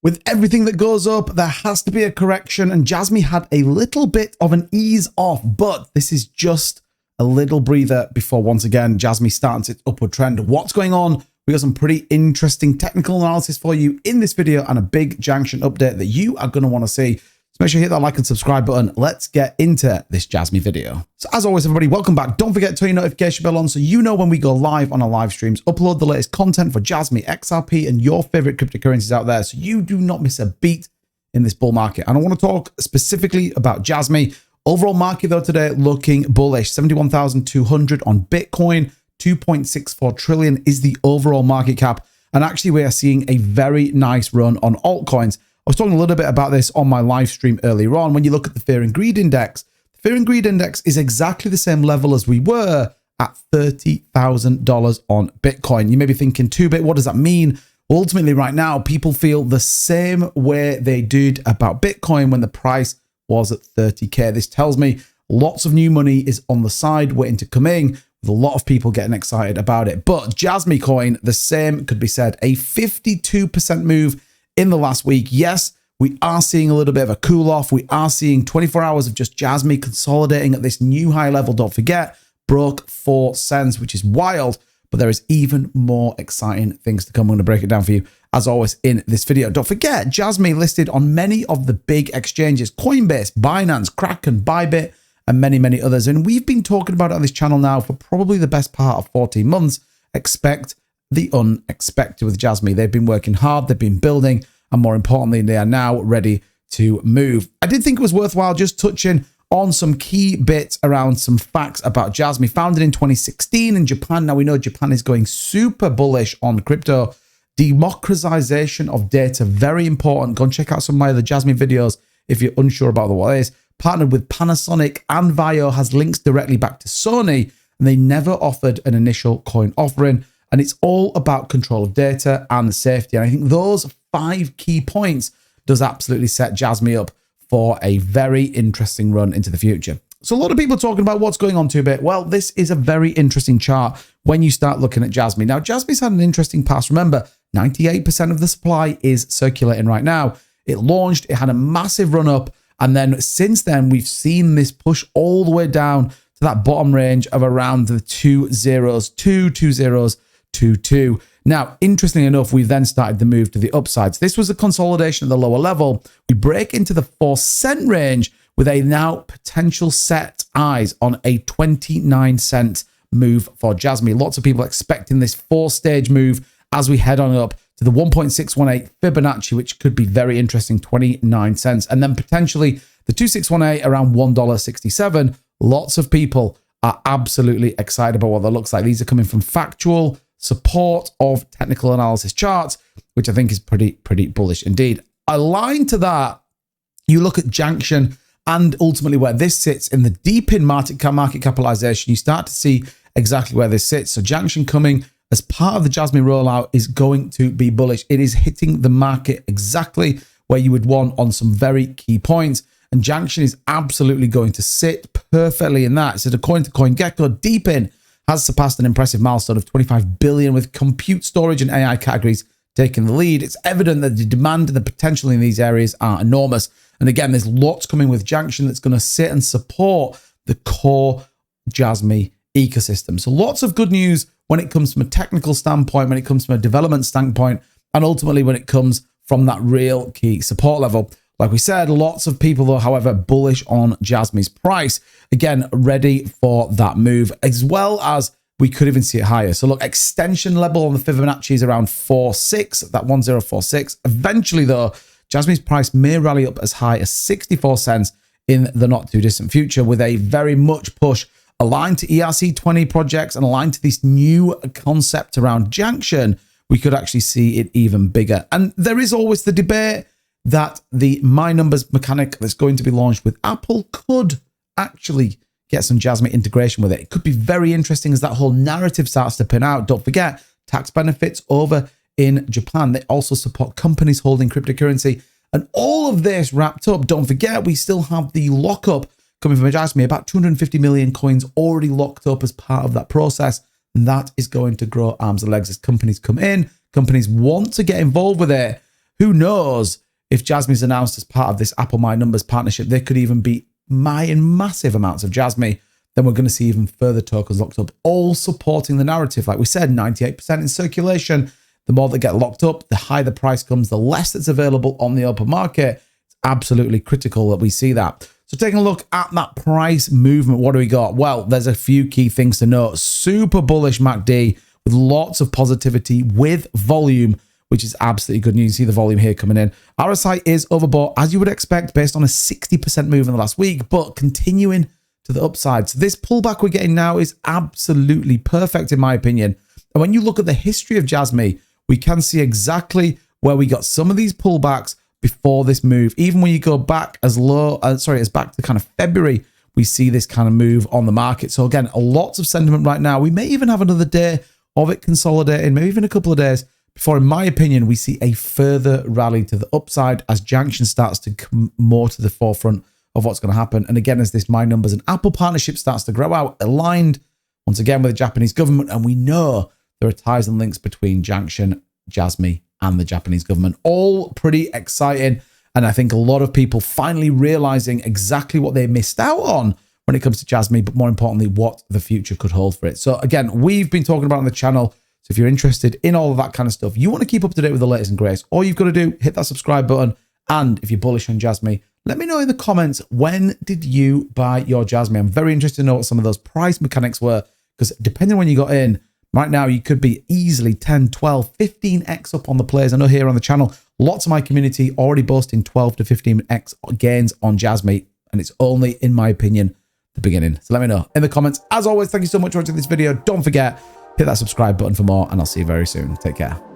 With everything that goes up, there has to be a correction, and Jasmy had a little bit of an ease off, but this is just a little breather before, once again, Jasmy starts its upward trend. What's going on? We got some pretty interesting technical analysis for you in this video and a big Junction update that you are going to want to see. So make sure you hit that like and subscribe button. Let's get into this Jasmy video. So as always, everybody, welcome back. Don't forget to turn your notification bell on so you know when we go live on our live streams, upload the latest content for Jasmy, XRP, and your favorite cryptocurrencies out there so you do not miss a beat in this bull market. And I want to talk specifically about Jasmy. Overall market though today looking bullish. 71,200 on Bitcoin, 2.64 trillion is the overall market cap. And actually we are seeing a very nice run on altcoins. I was talking a little bit about this on my live stream earlier on. When you look at the fear and greed index, the fear and greed index is exactly the same level as we were at $30,000 on Bitcoin. You may be thinking, 2-bit, what does that mean? Well, ultimately right now, people feel the same way they did about Bitcoin when the price was at 30K. This tells me lots of new money is on the side waiting to come in, with a lot of people getting excited about it. But Jasmy coin, the same could be said, a 52% move in the last week. Yes, we are seeing a little bit of a cool off. We are seeing 24 hours of just Jasmy consolidating at this new high level. Don't forget, broke 4 cents, which is wild, but there is even more exciting things to come. I'm going to break it down for you as always in this video. Don't forget, Jasmy listed on many of the big exchanges, Coinbase, Binance, Kraken, Bybit, and many, many others. And we've been talking about it on this channel now for probably the best part of 14 months. Expect the unexpected with Jasmy. They've been working hard, they've been building, and more importantly, they are now ready to move. I did think it was worthwhile just touching on some key bits around some facts about Jasmy. Founded in 2016 in Japan. Now we know Japan is going super bullish on crypto. Democratization of data, very important. Go and check out some of my other Jasmy videos if you're unsure about what it is. Partnered with Panasonic and Vio, has links directly back to Sony, and they never offered an initial coin offering. And it's all about control of data and safety. And I think those 5 key points does absolutely set Jasmy up for a very interesting run into the future. So a lot of people are talking about what's going on 2-bit. Well, this is a very interesting chart when you start looking at Jasmy. Now, Jasmy's had an interesting past. Remember, 98% of the supply is circulating right now. It launched, it had a massive run up. And then since then, we've seen this push all the way down to that bottom range of around the 2 zeros, 2 zeros, 2. Now, interestingly enough, we then started the move to the upsides. This was a consolidation at the lower level. We break into the 4-cent range with a now potential set eyes on a 29-cent move for Jasmy. Lots of people expecting this 4-stage move as we head on up to the 1.618 Fibonacci, which could be very interesting, 29 cents. And then potentially the 2618 around $1.67. Lots of people are absolutely excited about what that looks like. These are coming from factual support of technical analysis charts, which I think is pretty bullish indeed. Aligned to that, you look at Junction and ultimately where this sits in the deep in market capitalization, you start to see exactly where this sits. So Junction coming as part of the Jasmy rollout is going to be bullish. It is hitting the market exactly where you would want on some very key points. And Junction is absolutely going to sit perfectly in that. So according to CoinGecko, deep in has surpassed an impressive milestone of 25 billion with compute, storage, and AI categories taking the lead. It's evident that the demand and the potential in these areas are enormous. And again, there's lots coming with Junction that's going to sit and support the core Jasmy ecosystem. So lots of good news when it comes from a technical standpoint, when it comes from a development standpoint, and ultimately when it comes from that real key support level. Like we said, lots of people, though, however, bullish on Jasmy's price. Again, ready for that move, as well as we could even see it higher. So look, extension level on the Fibonacci is around 4.6, that 1046. Eventually, though, Jasmy's price may rally up as high as 64 cents in the not too distant future, with a very much push aligned to ERC20 projects and aligned to this new concept around Junction. We could actually see it even bigger. And there is always the debate that the My Numbers mechanic that's going to be launched with Apple could actually get some Jasmy integration with it. It could be very interesting as that whole narrative starts to pin out. Don't forget, tax benefits over in Japan. They also support companies holding cryptocurrency. And all of this wrapped up, don't forget, we still have the lockup coming from Jasmy, about 250 million coins already locked up as part of that process. And that is going to grow arms and legs as companies come in. Companies want to get involved with it. who knows if Jasmy's announced as part of this Apple My Numbers partnership, they could even be buying massive amounts of Jasmy. Then we're going to see even further tokens locked up, all supporting the narrative. Like we said, 98% in circulation. The more that get locked up, the higher the price comes, the less that's available on the open market. It's absolutely critical that we see that. So taking a look at that price movement, what do we got? Well, there's a few key things to note. Super bullish MACD with lots of positivity with volume, which is absolutely good news. You see the volume here coming in. RSI is overbought, as you would expect, based on a 60% move in the last week, but continuing to the upside. So this pullback we're getting now is absolutely perfect, in my opinion. And when you look at the history of Jasmy, we can see exactly where we got some of these pullbacks before this move. Even when you go back as low, as back to kind of February, we see this kind of move on the market. So again, lots of sentiment right now. We may even have another day of it consolidating, maybe even a couple of days before, in my opinion, we see a further rally to the upside as Junction starts to come more to the forefront of what's going to happen. And again, as this My Numbers and Apple partnership starts to grow out, aligned once again with the Japanese government, and we know there are ties and links between Junction, Jasmy, and the Japanese government. All pretty exciting. And I think a lot of people finally realizing exactly what they missed out on when it comes to Jasmy, but more importantly, what the future could hold for it. So again, we've been talking about on the channel. So if you're interested in all of that kind of stuff, you want to keep up to date with the latest and greatest, all you've got to do, hit that subscribe button. And if you're bullish on Jasmy, let me know in the comments, when did you buy your Jasmy? I'm very interested to know what some of those price mechanics were, because depending on when you got in, right now you could be easily 10, 12, 15x up on the plays. I know here on the channel, lots of my community already boasting 12 to 15x gains on Jasmy, and it's only, in my opinion, the beginning. So let me know in the comments. As always, thank you so much for watching this video. Don't forget, hit that subscribe button for more, and I'll see you very soon. Take care.